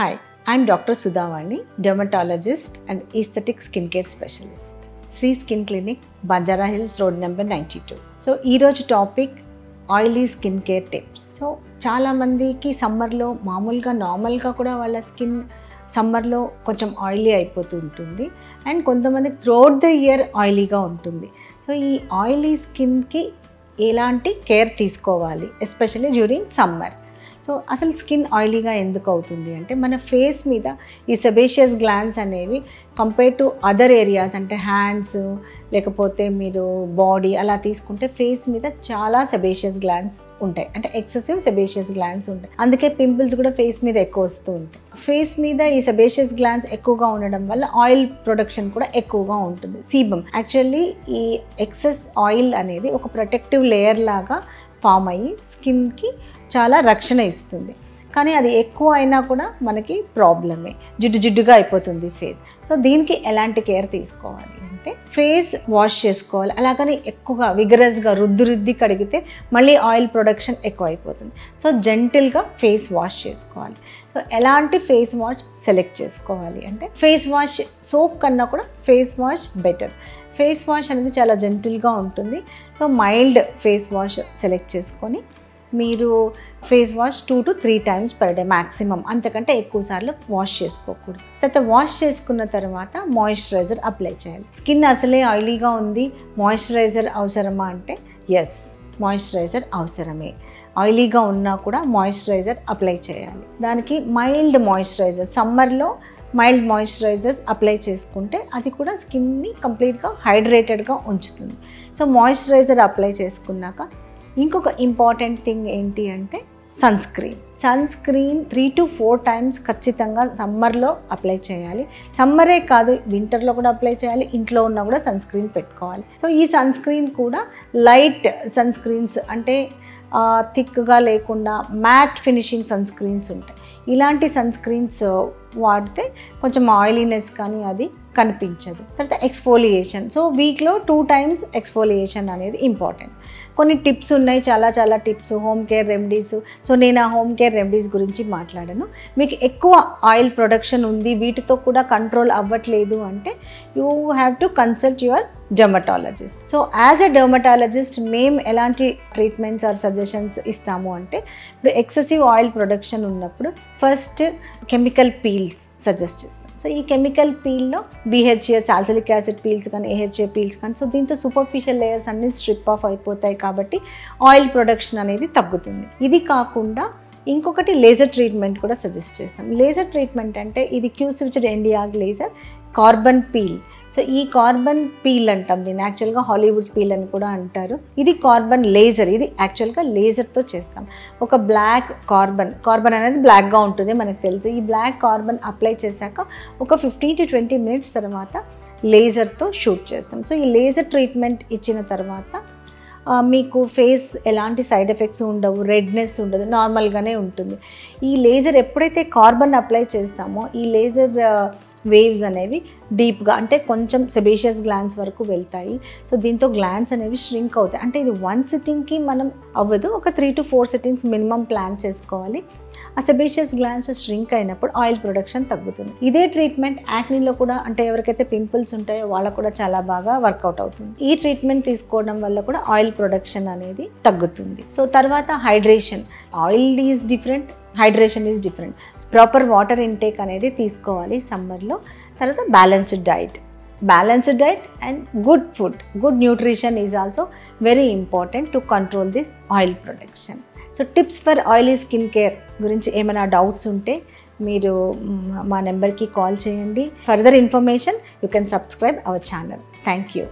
Hi, I'm Dr. Sudhavani, dermatologist and aesthetic skincare specialist. Sri Skin Clinic, Banjara Hills Road number 92. So, ఈరోజు topic oily skin care tips. So చాలా మందికి సమ్మర్లో మామూలుగా నార్మల్గా కూడా వాళ్ళ స్కిన్ సమ్మర్లో కొంచెం ఆయిలీ అయిపోతూ ఉంటుంది అండ్ కొంతమందికి త్రూఅవుట్ ద ఇయర్ ఆయిలీగా ఉంటుంది. సో ఈ ఆయిలీ స్కిన్కి ఎలాంటి కేర్ తీసుకోవాలి ఎస్పెషల్లీ డ్యూరింగ్ సమ్మర్. సో అసలు స్కిన్ ఆయిలీగా ఎందుకు అవుతుంది అంటే మన ఫేస్ మీద ఈ సెబేషియస్ గ్లాండ్స్ అనేవి కంపేర్ టు అదర్ ఏరియాస్ అంటే హ్యాండ్స్ లేకపోతే మీరు బాడీ అలా తీసుకుంటే ఫేస్ మీద చాలా సెబేషియస్ గ్లాండ్స్ ఉంటాయి, అంటే ఎక్సెసివ్ సెబేషియస్ గ్లాండ్స్ ఉంటాయి. అందుకే పింపుల్స్ కూడా ఫేస్ మీద ఎక్కువ వస్తూ ఉంటాయి. ఫేస్ మీద ఈ సెబేషియస్ గ్లాండ్స్ ఎక్కువగా ఉండడం వల్ల ఆయిల్ ప్రొడక్షన్ కూడా ఎక్కువగా ఉంటుంది. సీబమ్ యాక్చువల్లీ ఈ ఎక్సెస్ ఆయిల్ అనేది ఒక ప్రొటెక్టివ్ లేయర్ లాగా ఫామ్ అయ్యి స్కిన్కి చాలా రక్షణ ఇస్తుంది. కానీ అది ఎక్కువ అయినా కూడా మనకి ప్రాబ్లమే, జిడ్డుగా అయిపోతుంది ఫేస్. సో దీనికి ఎలాంటి కేర్ తీసుకోవాలి అంటే ఫేస్ వాష్ చేసుకోవాలి. అలాగని ఎక్కువగా విగరస్గా రుద్ది కడిగితే మళ్ళీ ఆయిల్ ప్రొడక్షన్ ఎక్కువ అయిపోతుంది. సో జెంటిల్గా ఫేస్ వాష్ చేసుకోవాలి. సో ఎలాంటి ఫేస్ వాష్ సెలెక్ట్ చేసుకోవాలి అంటే ఫేస్ వాష్ సోప్ కన్నా కూడా face wash better. Face wash అనేది చాలా జెంటిల్గా ఉంటుంది. So mild face wash select చేసుకొని మీరు face wash 2 to 3 times per day maximum, అంతకంటే ఎక్కువ సార్లు వాష్ చేసుకోకూడదు. తర్వాత వాష్ చేసుకున్న తర్వాత మాయిశ్చరైజర్ అప్లై చేయాలి. స్కిన్ అసలే ఆయిలీగా ఉంది, మాయిశ్చరైజర్ అవసరమా అంటే ఎస్, మాయిశ్చరైజర్ అవసరమే. ఆయిలీగా ఉన్నా కూడా మాయిశ్చరైజర్ అప్లై చేయాలి. దానికి మైల్డ్ మాయిశ్చరైజర్, సమ్మర్లో మైల్డ్ మాయిశ్చరైజర్స్ అప్లై చేసుకుంటే అది కూడా స్కిన్ని కంప్లీట్గా హైడ్రేటెడ్గా ఉంచుతుంది. సో మాయిశ్చరైజర్ అప్లై చేసుకున్నాక ఇంకొక ఇంపార్టెంట్ థింగ్ ఏంటి అంటే సన్ స్క్రీన్ 3 to 4 times ఖచ్చితంగా సమ్మర్లో అప్లై చేయాలి. సమ్మరే కాదు, వింటర్లో కూడా అప్లై చేయాలి. ఇంట్లో ఉన్నా కూడా సన్ స్క్రీన్ పెట్టుకోవాలి. సో ఈ సన్ స్క్రీన్ కూడా లైట్ సన్ స్క్రీన్స్ అంటే థిక్గా లేకుండా మ్యాట్ ఫినిషింగ్ సన్ స్క్రీన్స్ ఉంటాయి. ఇలాంటి సన్ స్క్రీన్స్ వాడితే కొంచెం ఆయిలీనెస్ కానీ అది కనిపించదు. తర్వాత ఎక్స్ఫోలియేషన్, సో వీక్లో 2 times ఎక్స్ఫోలియేషన్ అనేది ఇంపార్టెంట్. కొన్ని టిప్స్ ఉన్నాయి, చాలా tips, home care remedies. So నేను ఆ హోమ్ కేర్ రెమెడీస్ గురించి మాట్లాడాను. మీకు ఎక్కువ ఆయిల్ ప్రొడక్షన్ ఉంది, వీటితో కూడా కంట్రోల్ అవ్వట్లేదు అంటే you have to consult your dermatologist. So as a dermatologist మేము ఎలాంటి ట్రీట్మెంట్స్ ఆర్ సజెషన్స్ ఇస్తాము అంటే ఇప్పుడు ఎక్సెసివ్ ఆయిల్ ప్రొడక్షన్ ఉన్నప్పుడు ఫస్ట్ కెమికల్ పీల్స్ సజెస్ట్ చేస్తాం. సో ఈ కెమికల్ పీల్లో BHA సాల్సిలిక్ యాసిడ్ పీల్స్ కానీ AHA పీల్స్ కానీ, సో దీంతో సూపర్ఫిషియల్ లేయర్స్ అన్నీ స్ట్రిప్ ఆఫ్ అయిపోతాయి కాబట్టి ఆయిల్ ప్రొడక్షన్ అనేది తగ్గుతుంది. ఇది కాకుండా ఇంకొకటి లేజర్ ట్రీట్మెంట్ కూడా సజెస్ట్ చేస్తాం. లేజర్ ట్రీట్మెంట్ అంటే ఇది Q switched ఎండియాగ్ laser carbon peel. So ఈ కార్బన్ పీల్ అంటాం దీన్ని, యాక్చువల్గా హాలీవుడ్ పీల్ అని కూడా అంటారు. ఇది కార్బన్ లేజర్, ఇది యాక్చువల్గా లేజర్తో చేస్తాం. ఒక బ్లాక్ కార్బన్ అనేది బ్లాక్గా ఉంటుంది మనకు తెలుసు. ఈ బ్లాక్ కార్బన్ అప్లై చేశాక ఒక 15 to 20 minutes తర్వాత లేజర్తో షూట్ చేస్తాం. సో ఈ లేజర్ ట్రీట్మెంట్ ఇచ్చిన తర్వాత మీకు ఫేస్ ఎలాంటి సైడ్ ఎఫెక్ట్స్ ఉండవు, రెడ్నెస్ ఉండదు, నార్మల్గానే ఉంటుంది. ఈ లేజర్ ఎప్పుడైతే కార్బన్ అప్లై చేస్తామో ఈ లేజర్ వేవ్స్ అనేవి డీప్గా అంటే కొంచెం సెబేషియస్ గ్లాండ్స్ వరకు వెళ్తాయి. సో దీంతో గ్లాండ్స్ అనేవి ష్రింక్ అవుతాయి. అంటే ఇది 1 సిట్టింగ్కి మనం అవ్వదు, ఒక 3 to 4 sittings మినిమం ప్లాన్ చేసుకోవాలి. ఆ సెబేషియస్ గ్లాండ్స్ ష్రింక్ అయినప్పుడు ఆయిల్ ప్రొడక్షన్ తగ్గుతుంది. ఇదే ట్రీట్మెంట్ యాక్నీలో కూడా, అంటే ఎవరికైతే పింపుల్స్ ఉంటాయో వాళ్ళకు కూడా చాలా బాగా వర్కౌట్ అవుతుంది. ఈ ట్రీట్మెంట్ తీసుకోవడం వల్ల కూడా ఆయిల్ ప్రొడక్షన్ అనేది తగ్గుతుంది. సో తర్వాత hydration, oil is different, hydration is different. Proper water intake అనేది తీసుకోవాలి సమ్మర్లో. తర్వాత balanced diet and good food, good nutrition is also very important to control this oil production. So tips for oily skin care గురించి ఏమైనా doubts ఉంటే మీరు మా నెంబర్కి కాల్ చేయండి. Further information you can subscribe our channel. Thank you.